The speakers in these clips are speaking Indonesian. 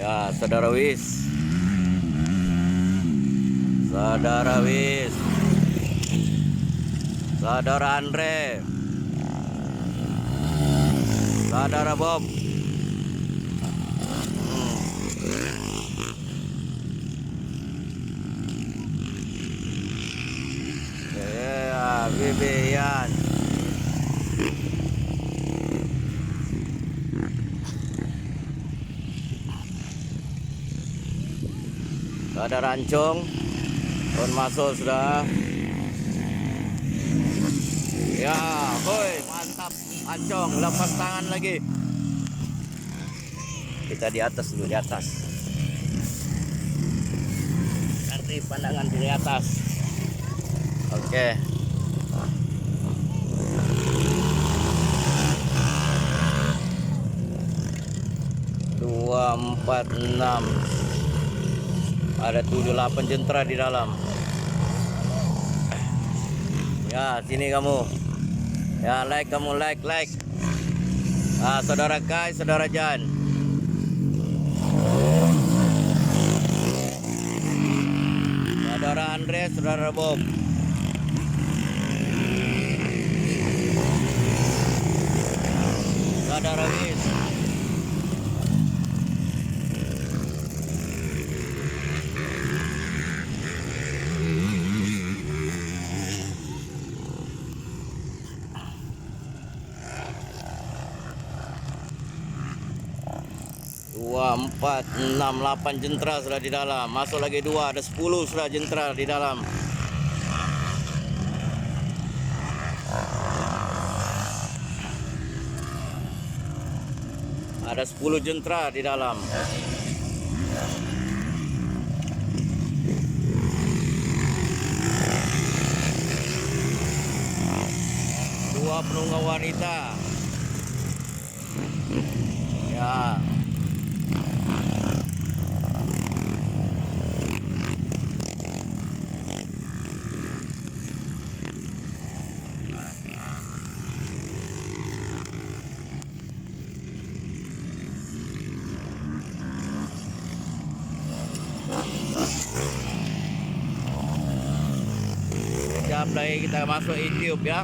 Ya, saudara Wis. Saudara Wis. Saudara Andre. Saudara Bob. Ya, Bibian. Saudara Ancong. Turun masuk sudah. Ya, boy, mantap Ancong, lepas tangan lagi. Kita di atas dulu, di atas. Nanti pandangan di atas. Oke. Dua, 4, 6. Ada 78 jentera di dalam. Ya, sini kamu. Ya, like kamu, like. Ah, saudara Kai, saudara Jan. Saudara Andre, saudara Bob. Saudara Wis. Dua, 4, 6, 8 jentera sudah di dalam. Masuk lagi 2, ada 10 sudah jentera di dalam. Ada 10 jentera di dalam. Dua penunggang wanita. Ya. Sekejap lagi kita masuk YouTube ya.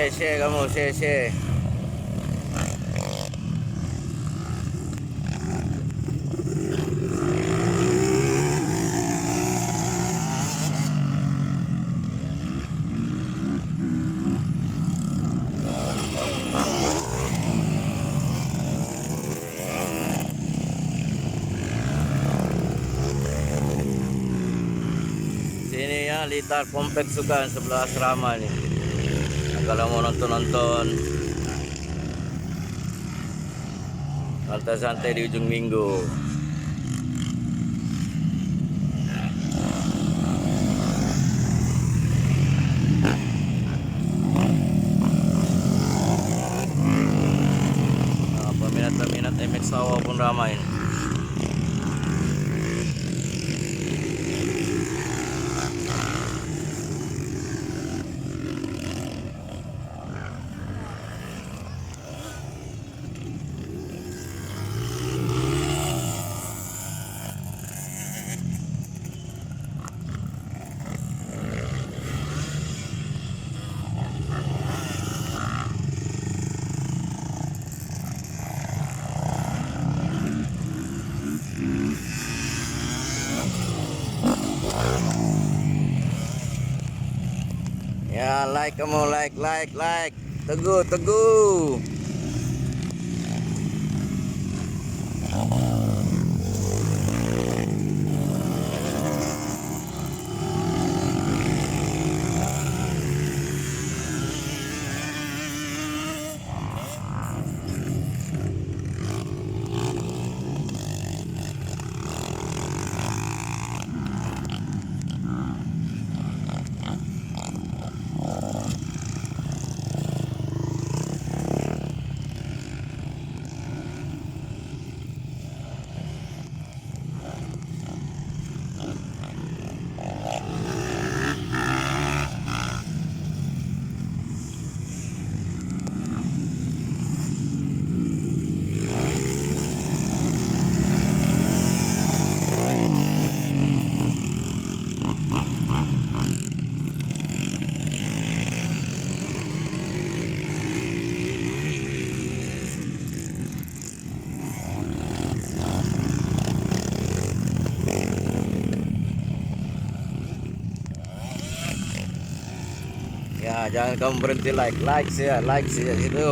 Share kamu, share. Sini ya, Litar Kompleks Sukan sebelah asrama nih. Kalau mau nonton santai-santai di ujung minggu. Nah, peminat MX Sawah pun ramai. Ya, like kamu, like. Teguh. jangan kamu berhenti like ya itu.